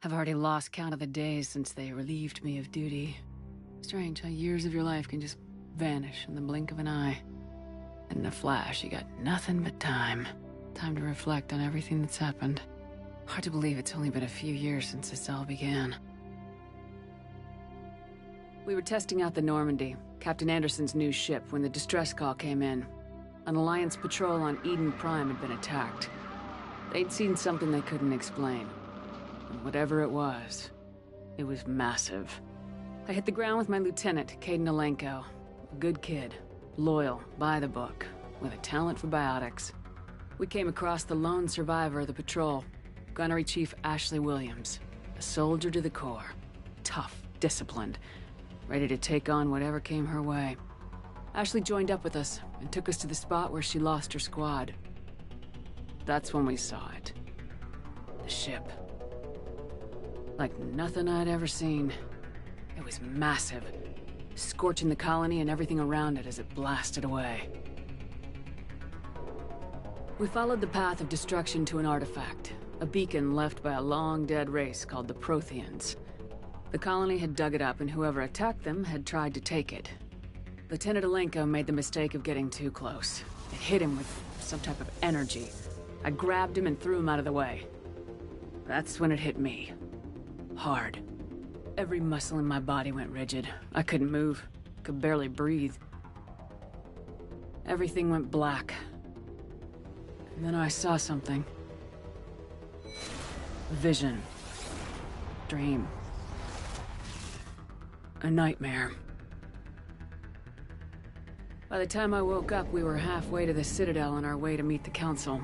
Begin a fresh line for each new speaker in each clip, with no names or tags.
I've already lost count of the days since they relieved me of duty. Strange how years of your life can just vanish in the blink of an eye. And in a flash, you got nothing but time. Time to reflect on everything that's happened. Hard to believe it's only been a few years since this all began. We were testing out the Normandy, Captain Anderson's new ship, when the distress call came in. An Alliance patrol on Eden Prime had been attacked. They'd seen something they couldn't explain. And whatever it was massive. I hit the ground with my lieutenant, Caden Alenko. A good kid, loyal, by the book, with a talent for biotics. We came across the lone survivor of the patrol, Gunnery Chief Ashley Williams. A soldier to the core. Tough, disciplined, ready to take on whatever came her way. Ashley joined up with us and took us to the spot where she lost her squad. That's when we saw it. The ship. Like nothing I'd ever seen. It was massive, scorching the colony and everything around it as it blasted away. We followed the path of destruction to an artifact, a beacon left by a long-dead race called the Protheans. The colony had dug it up, and whoever attacked them had tried to take it. Lieutenant Alenko made the mistake of getting too close. It hit him with some type of energy. I grabbed him and threw him out of the way. That's when it hit me. Hard. Every muscle in my body went rigid. I couldn't move. Could barely breathe. Everything went black. And then I saw something. A vision. Dream. A nightmare. By the time I woke up, we were halfway to the Citadel on our way to meet the Council.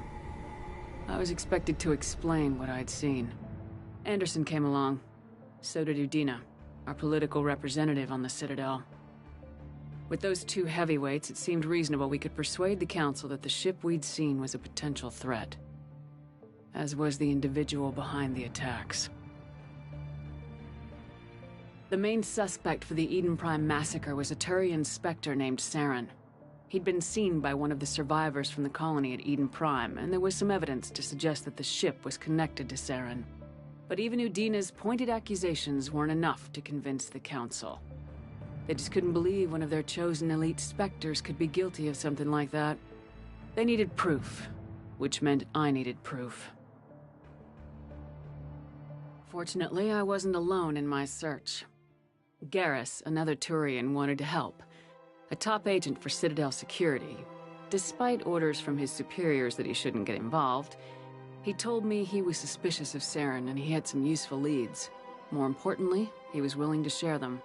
I was expected to explain what I'd seen. Anderson came along. So did Udina, our political representative on the Citadel. With those two heavyweights, it seemed reasonable we could persuade the Council that the ship we'd seen was a potential threat. As was the individual behind the attacks. The main suspect for the Eden Prime massacre was a Turian Spectre named Saren. He'd been seen by one of the survivors from the colony at Eden Prime, and there was some evidence to suggest that the ship was connected to Saren. But even Udina's pointed accusations weren't enough to convince the Council. They just couldn't believe one of their chosen elite Spectres could be guilty of something like that. They needed proof, which meant I needed proof. Fortunately, I wasn't alone in my search. Garrus, another Turian, wanted to help. A top agent for Citadel security. Despite orders from his superiors that he shouldn't get involved, he told me he was suspicious of Saren and he had some useful leads. More importantly, he was willing to share them.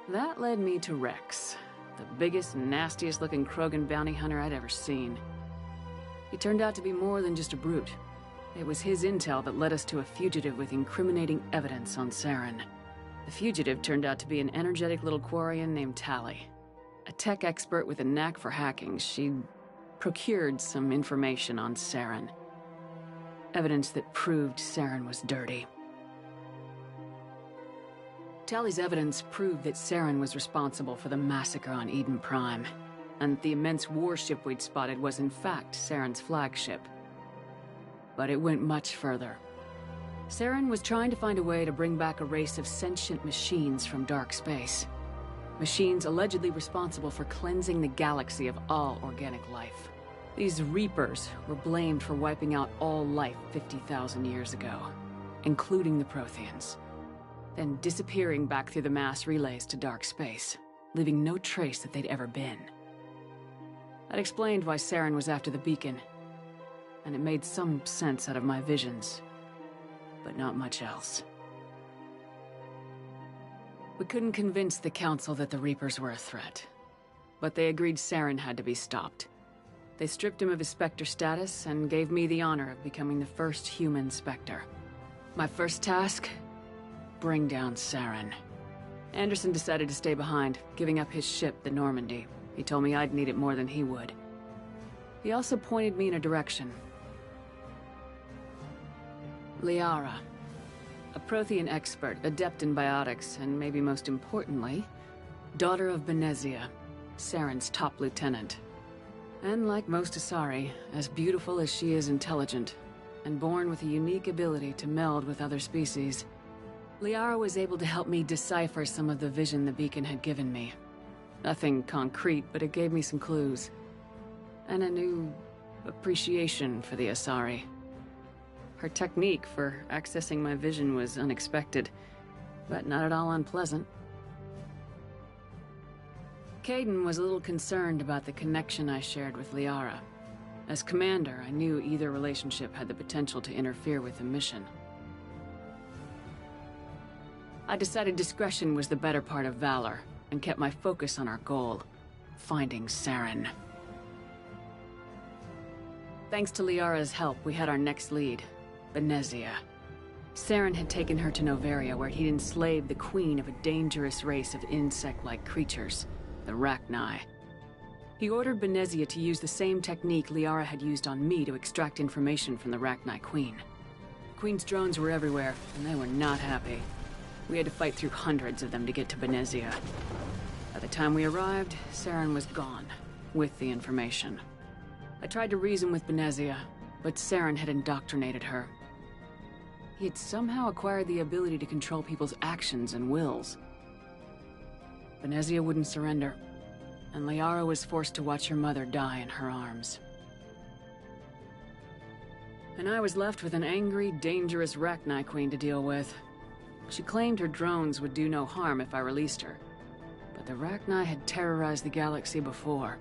That led me to Rex, the biggest, nastiest looking Krogan bounty hunter I'd ever seen. He turned out to be more than just a brute. It was his intel that led us to a fugitive with incriminating evidence on Saren. The fugitive turned out to be an energetic little Quarian named Tali. A tech expert with a knack for hacking, she'd procured some information on Saren. Evidence that proved Saren was dirty. Tali's evidence proved that Saren was responsible for the massacre on Eden Prime, and the immense warship we'd spotted was in fact Saren's flagship. But it went much further. Saren was trying to find a way to bring back a race of sentient machines from dark space. Machines allegedly responsible for cleansing the galaxy of all organic life. These Reapers were blamed for wiping out all life 50,000 years ago, including the Protheans, then disappearing back through the mass relays to dark space, leaving no trace that they'd ever been. That explained why Saren was after the beacon, and it made some sense out of my visions, but not much else. We couldn't convince the Council that the Reapers were a threat, but they agreed Saren had to be stopped. They stripped him of his Spectre status and gave me the honor of becoming the first human Spectre. My first task? Bring down Saren. Anderson decided to stay behind, giving up his ship, the Normandy. He told me I'd need it more than he would. He also pointed me in a direction. Liara. A Prothean expert, adept in biotics, and maybe most importantly, daughter of Benezia, Saren's top lieutenant. And like most Asari, as beautiful as she is intelligent, and born with a unique ability to meld with other species. Liara was able to help me decipher some of the vision the beacon had given me. Nothing concrete, but it gave me some clues. And a new appreciation for the Asari. Her technique for accessing my vision was unexpected, but not at all unpleasant. Kaidan was a little concerned about the connection I shared with Liara. As commander, I knew either relationship had the potential to interfere with the mission. I decided discretion was the better part of valor, and kept my focus on our goal, finding Saren. Thanks to Liara's help, we had our next lead, Benezia. Saren had taken her to Noveria, where he'd enslaved the queen of a dangerous race of insect-like creatures, the Rachni. He ordered Benezia to use the same technique Liara had used on me to extract information from the Rachni queen. The queen's drones were everywhere, and they were not happy. We had to fight through hundreds of them to get to Benezia. By the time we arrived, Saren was gone, with the information. I tried to reason with Benezia, but Saren had indoctrinated her. He had somehow acquired the ability to control people's actions and wills. Benezia wouldn't surrender, and Liara was forced to watch her mother die in her arms. And I was left with an angry, dangerous Rachni queen to deal with. She claimed her drones would do no harm if I released her, but the Rachni had terrorized the galaxy before.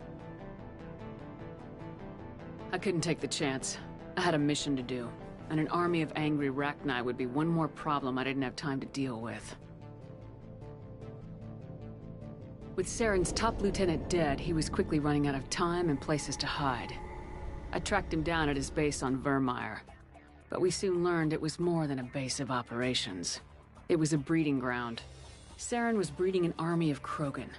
I couldn't take the chance. I had a mission to do, and an army of angry Rachni would be one more problem I didn't have time to deal with. With Saren's top lieutenant dead, he was quickly running out of time and places to hide. I tracked him down at his base on Vermeer, but we soon learned it was more than a base of operations. It was a breeding ground. Saren was breeding an army of Krogan.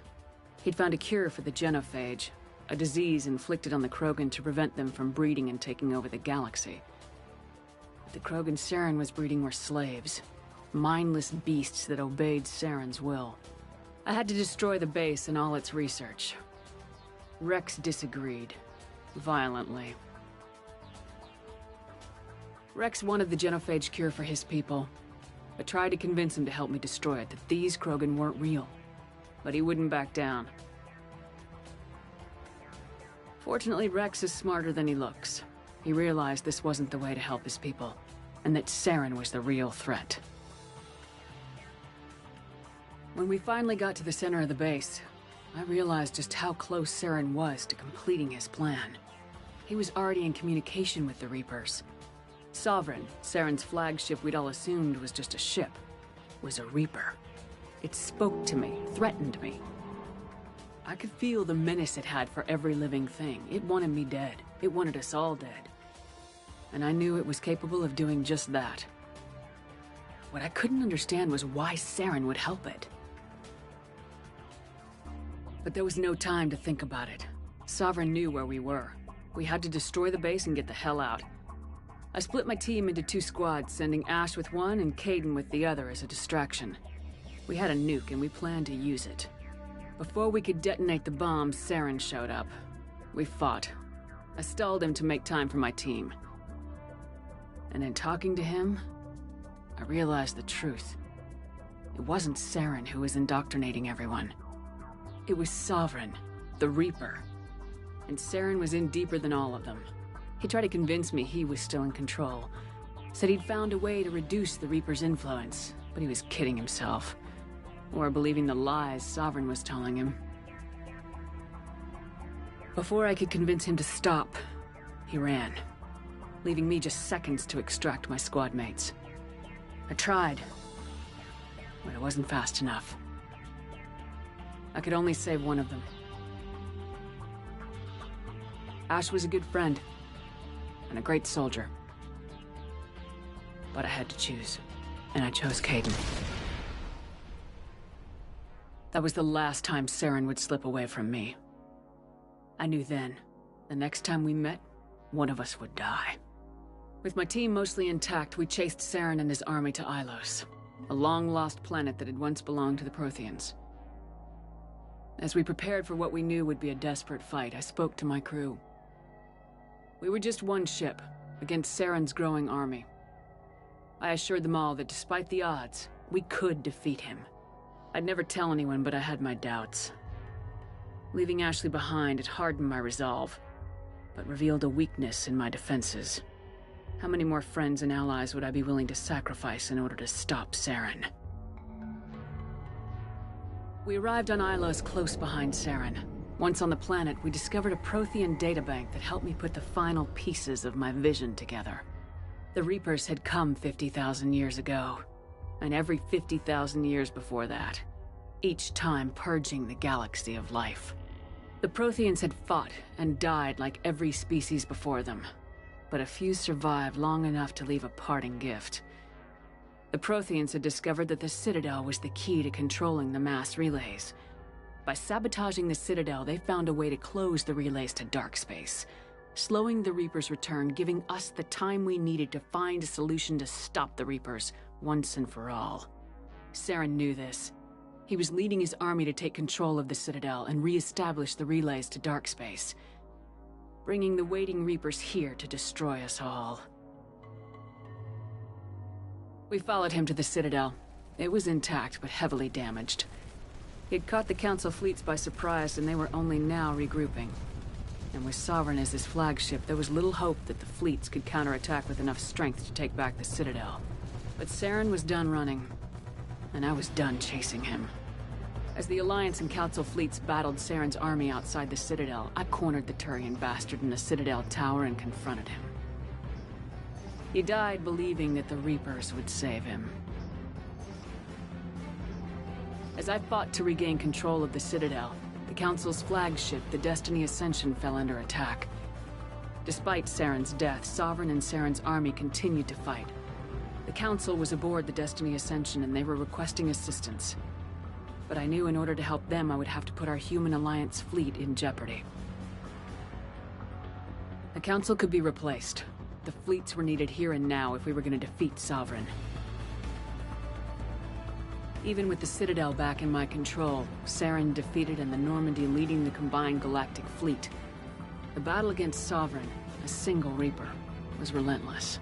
He'd found a cure for the genophage, a disease inflicted on the Krogan to prevent them from breeding and taking over the galaxy. But the Krogan Saren was breeding were slaves, mindless beasts that obeyed Saren's will. I had to destroy the base and all its research. Rex disagreed, violently. Rex wanted the genophage cure for his people. I tried to convince him to help me destroy it, that these Krogan weren't real. But he wouldn't back down. Fortunately, Rex is smarter than he looks. He realized this wasn't the way to help his people, and that Saren was the real threat. When we finally got to the center of the base, I realized just how close Saren was to completing his plan. He was already in communication with the Reapers. Sovereign, Saren's flagship we'd all assumed was just a ship, was a Reaper. It spoke to me, threatened me. I could feel the menace it had for every living thing. It wanted me dead. It wanted us all dead. And I knew it was capable of doing just that. What I couldn't understand was why Saren would help it. But there was no time to think about it. Sovereign knew where we were. We had to destroy the base and get the hell out. I split my team into 2 squads, sending Ash with one and Kaidan with the other as a distraction. We had a nuke and we planned to use it. Before we could detonate the bomb, Saren showed up. We fought. I stalled him to make time for my team. And in talking to him, I realized the truth. It wasn't Saren who was indoctrinating everyone. It was Sovereign, the Reaper. And Saren was in deeper than all of them. He tried to convince me he was still in control. Said he'd found a way to reduce the Reaper's influence, but he was kidding himself. Or believing the lies Sovereign was telling him. Before I could convince him to stop, he ran, leaving me just seconds to extract my squad mates. I tried, but it wasn't fast enough. I could only save one of them. Ash was a good friend, and a great soldier. But I had to choose, and I chose Kaidan. That was the last time Saren would slip away from me. I knew then, the next time we met, one of us would die. With my team mostly intact, we chased Saren and his army to Ilos, a long-lost planet that had once belonged to the Protheans. As we prepared for what we knew would be a desperate fight, I spoke to my crew. We were just one ship, against Saren's growing army. I assured them all that despite the odds, We could defeat him. I'd never tell anyone, but I had my doubts. Leaving Ashley behind had hardened my resolve, but revealed a weakness in my defenses. How many more friends and allies would I be willing to sacrifice in order to stop Saren? We arrived on Ilos close behind Saren. Once on the planet, we discovered a Prothean databank that helped me put the final pieces of my vision together. The Reapers had come 50,000 years ago, and every 50,000 years before that, each time purging the galaxy of life. The Protheans had fought and died like every species before them, but a few survived long enough to leave a parting gift. The Protheans had discovered that the Citadel was the key to controlling the mass relays. By sabotaging the Citadel, they found a way to close the relays to dark space, slowing the Reapers' return, giving us the time we needed to find a solution to stop the Reapers once and for all. Saren knew this. He was leading his army to take control of the Citadel and re-establish the relays to dark space, bringing the waiting Reapers here to destroy us all. We followed him to the Citadel. It was intact, but heavily damaged. He had caught the Council fleets by surprise, and they were only now regrouping. And with Sovereign as his flagship, there was little hope that the fleets could counterattack with enough strength to take back the Citadel. But Saren was done running, and I was done chasing him. As the Alliance and Council fleets battled Saren's army outside the Citadel, I cornered the Turian bastard in the Citadel tower and confronted him. He died believing that the Reapers would save him. As I fought to regain control of the Citadel, the Council's flagship, the Destiny Ascension, fell under attack. Despite Saren's death, Sovereign and Saren's army continued to fight. The Council was aboard the Destiny Ascension and they were requesting assistance. But I knew in order to help them, I would have to put our human Alliance fleet in jeopardy. The Council could be replaced. The fleets were needed here and now if we were going to defeat Sovereign. Even with the Citadel back in my control, Saren defeated and the Normandy leading the combined galactic fleet. The battle against Sovereign, a single Reaper, was relentless.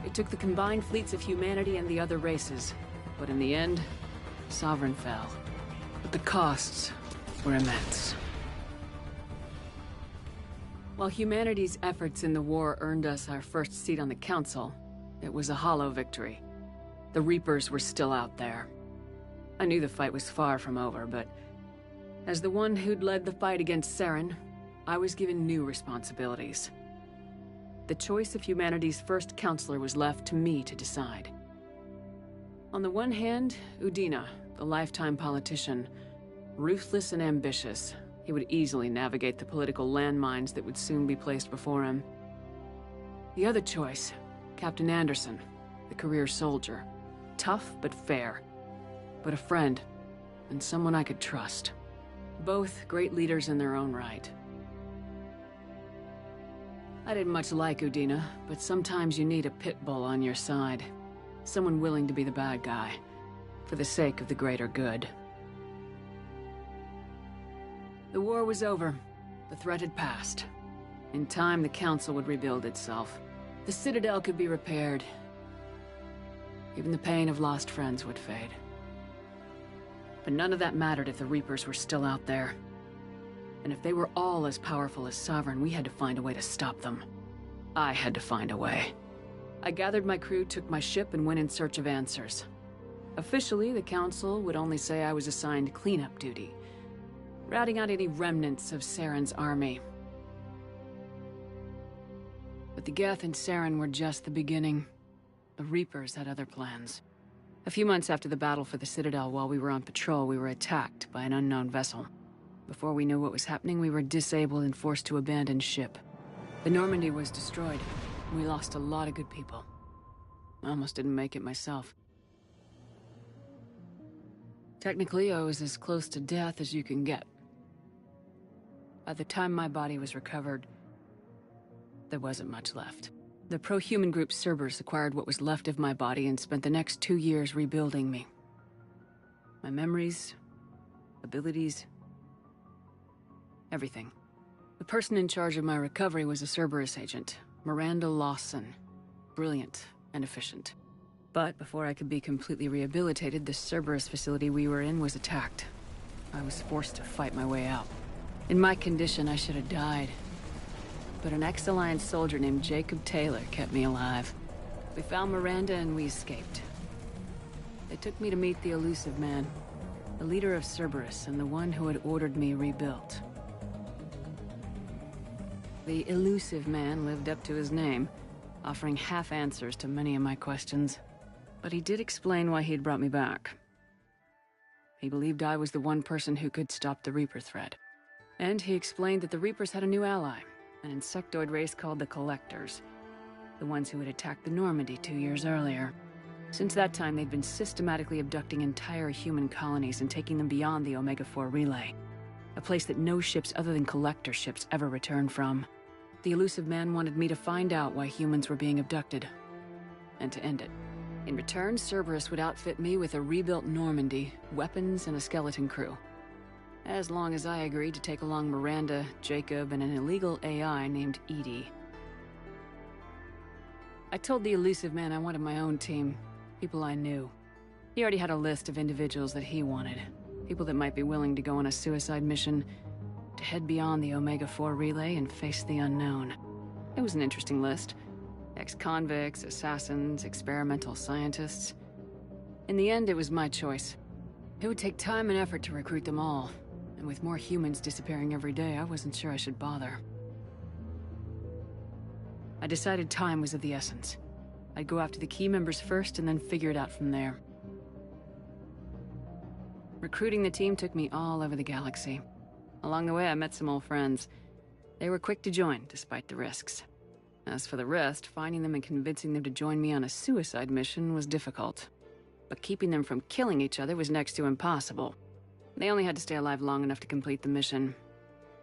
It took the combined fleets of humanity and the other races, but in the end, Sovereign fell. But the costs were immense. While humanity's efforts in the war earned us our first seat on the Council, it was a hollow victory. The Reapers were still out there. I knew the fight was far from over, but as the one who'd led the fight against Saren, I was given new responsibilities. The choice of humanity's first counselor was left to me to decide. On the one hand, Udina, the lifetime politician, ruthless and ambitious. He would easily navigate the political landmines that would soon be placed before him. The other choice, Captain Anderson, the career soldier. Tough but fair. But a friend, and someone I could trust. Both great leaders in their own right. I didn't much like Udina, but sometimes you need a pit bull on your side. Someone willing to be the bad guy, for the sake of the greater good. The war was over. The threat had passed. In time, the Council would rebuild itself. The Citadel could be repaired. Even the pain of lost friends would fade. But none of that mattered if the Reapers were still out there. And if they were all as powerful as Sovereign, we had to find a way to stop them. I had to find a way. I gathered my crew, took my ship, and went in search of answers. Officially, the Council would only say I was assigned cleanup duty, routing out any remnants of Saren's army. But the Geth and Saren were just the beginning. The Reapers had other plans. A few months after the battle for the Citadel, while we were on patrol, we were attacked by an unknown vessel. Before we knew what was happening, we were disabled and forced to abandon ship. The Normandy was destroyed. We lost a lot of good people. I almost didn't make it myself. Technically, I was as close to death as you can get. By the time my body was recovered, there wasn't much left. The pro-human group Cerberus acquired what was left of my body and spent the next 2 years rebuilding me. My memories, abilities, everything. The person in charge of my recovery was a Cerberus agent, Miranda Lawson. Brilliant and efficient. But before I could be completely rehabilitated, the Cerberus facility we were in was attacked. I was forced to fight my way out. In my condition, I should have died. But an ex-Alliance soldier named Jacob Taylor kept me alive. We found Miranda and we escaped. They took me to meet the Elusive Man, the leader of Cerberus and the one who had ordered me rebuilt. The Elusive Man lived up to his name, offering half answers to many of my questions. But he did explain why he had brought me back. He believed I was the one person who could stop the Reaper threat. And he explained that the Reapers had a new ally, an insectoid race called the Collectors, the ones who had attacked the Normandy 2 years earlier. Since that time, they'd been systematically abducting entire human colonies and taking them beyond the Omega-4 relay, a place that no ships other than Collector ships ever returned from. The Elusive Man wanted me to find out why humans were being abducted, and to end it. In return, Cerberus would outfit me with a rebuilt Normandy, weapons, and a skeleton crew. As long as I agreed to take along Miranda, Jacob, and an illegal AI named Edie. I told the Elusive Man I wanted my own team, people I knew. He already had a list of individuals that he wanted, people that might be willing to go on a suicide mission, to head beyond the Omega-4 relay and face the unknown. It was an interesting list. Ex-convicts, assassins, experimental scientists. In the end, it was my choice. It would take time and effort to recruit them all, and with more humans disappearing every day, I wasn't sure I should bother. I decided time was of the essence. I'd go after the key members first and then figure it out from there. Recruiting the team took me all over the galaxy. Along the way, I met some old friends. They were quick to join, despite the risks. As for the rest, finding them and convincing them to join me on a suicide mission was difficult. But keeping them from killing each other was next to impossible. They only had to stay alive long enough to complete the mission.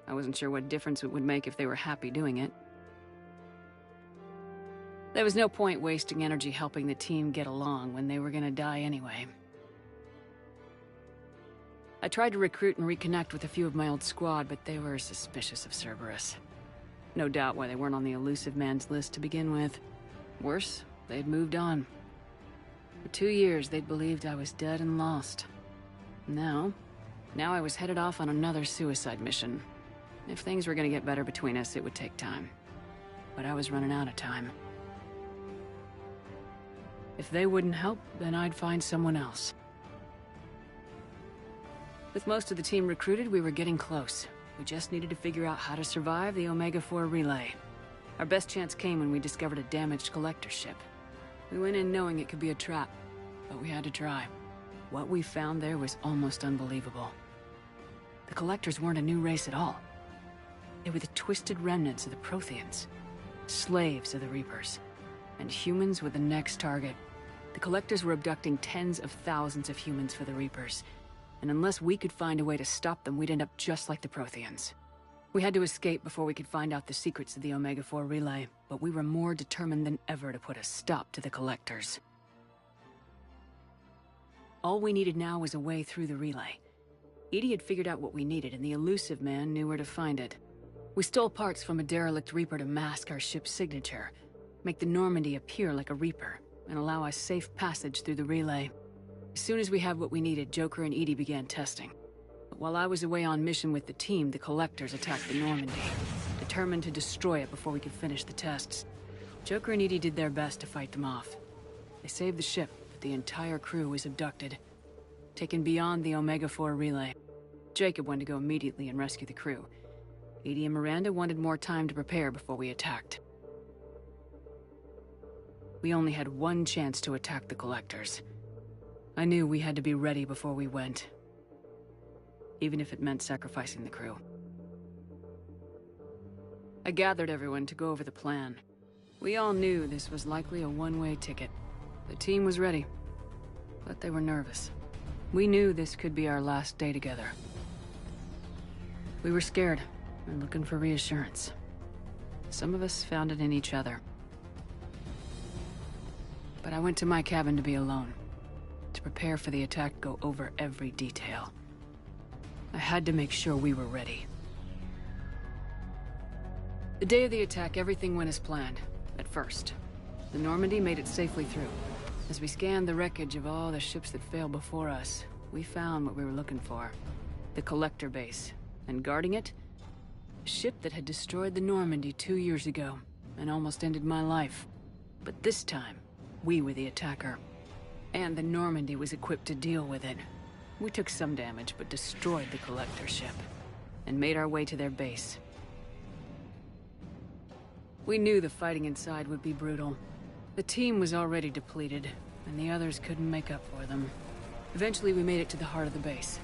I wasn't sure what difference it would make if they were happy doing it. There was no point wasting energy helping the team get along when they were gonna die anyway. I tried to recruit and reconnect with a few of my old squad, but they were suspicious of Cerberus. No doubt why they weren't on the Elusive Man's list to begin with. Worse, they'd moved on. For 2 years, they'd believed I was dead and lost. Now I was headed off on another suicide mission. If things were gonna get better between us, it would take time. But I was running out of time. If they wouldn't help, then I'd find someone else. With most of the team recruited, we were getting close. We just needed to figure out how to survive the Omega-4 relay. Our best chance came when we discovered a damaged collector ship. We went in knowing it could be a trap, but we had to try. What we found there was almost unbelievable. The Collectors weren't a new race at all. They were the twisted remnants of the Protheans, slaves of the Reapers, and humans were the next target. The Collectors were abducting tens of thousands of humans for the Reapers, and unless we could find a way to stop them, we'd end up just like the Protheans. We had to escape before we could find out the secrets of the Omega-4 relay, but we were more determined than ever to put a stop to the Collectors. All we needed now was a way through the relay. Edie had figured out what we needed, and the Elusive Man knew where to find it. We stole parts from a derelict Reaper to mask our ship's signature, make the Normandy appear like a Reaper, and allow us safe passage through the relay. As soon as we had what we needed, Joker and Edie began testing. But while I was away on mission with the team, the Collectors attacked the Normandy, determined to destroy it before we could finish the tests. Joker and Edie did their best to fight them off. They saved the ship, but the entire crew was abducted, taken beyond the Omega-4 relay. Jacob went to go immediately and rescue the crew. Edie and Miranda wanted more time to prepare before we attacked. We only had one chance to attack the Collectors. I knew we had to be ready before we went, even if it meant sacrificing the crew. I gathered everyone to go over the plan. We all knew this was likely a one-way ticket. The team was ready, but they were nervous. We knew this could be our last day together. We were scared and looking for reassurance. Some of us found it in each other. But I went to my cabin to be alone. To prepare for the attack, go over every detail. I had to make sure we were ready. The day of the attack, everything went as planned. At first, the Normandy made it safely through. As we scanned the wreckage of all the ships that failed before us, we found what we were looking for. The Collector base. And guarding it, a ship that had destroyed the Normandy 2 years ago, and almost ended my life. But this time, we were the attacker. And the Normandy was equipped to deal with it. We took some damage, but destroyed the Collector ship, and made our way to their base. We knew the fighting inside would be brutal. The team was already depleted, and the others couldn't make up for them. Eventually, we made it to the heart of the base.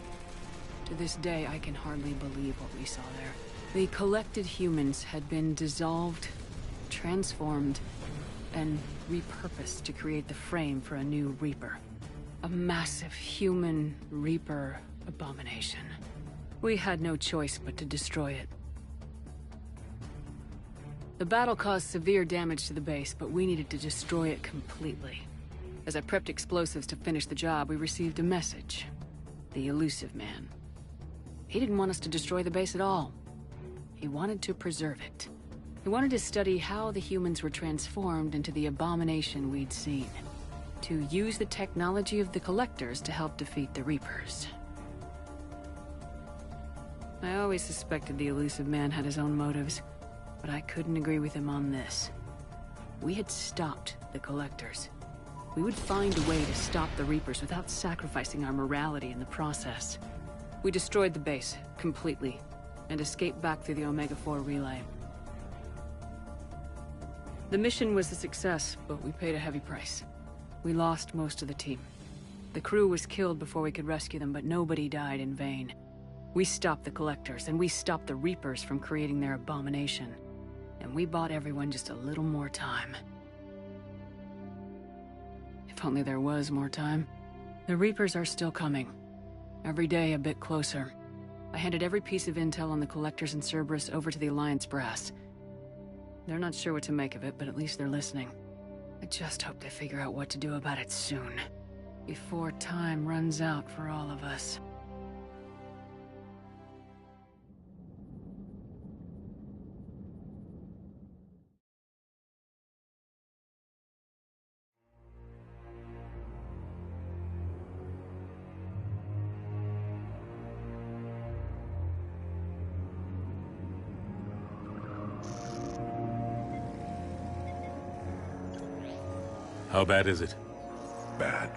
To this day, I can hardly believe what we saw there. The collected humans had been dissolved, transformed, and repurposed to create the frame for a new Reaper. A massive human Reaper abomination. We had no choice but to destroy it. The battle caused severe damage to the base, but we needed to destroy it completely. As I prepped explosives to finish the job, we received a message. The elusive man. He didn't want us to destroy the base at all. He wanted to preserve it. He wanted to study how the humans were transformed into the abomination we'd seen. To use the technology of the Collectors to help defeat the Reapers. I always suspected the elusive man had his own motives, but I couldn't agree with him on this. We had stopped the Collectors. We would find a way to stop the Reapers without sacrificing our morality in the process. We destroyed the base, completely, and escaped back through the Omega-4 relay. The mission was a success, but we paid a heavy price. We lost most of the team. The crew was killed before we could rescue them, but nobody died in vain. We stopped the Collectors, and we stopped the Reapers from creating their abomination. And we bought everyone just a little more time. If only there was more time. The Reapers are still coming. Every day a bit closer. I handed every piece of intel on the Collectors and Cerberus over to the Alliance brass. They're not sure what to make of it, but at least they're listening. I just hope they figure out what to do about it soon. Before time runs out for all of us.
How bad is it?
Bad.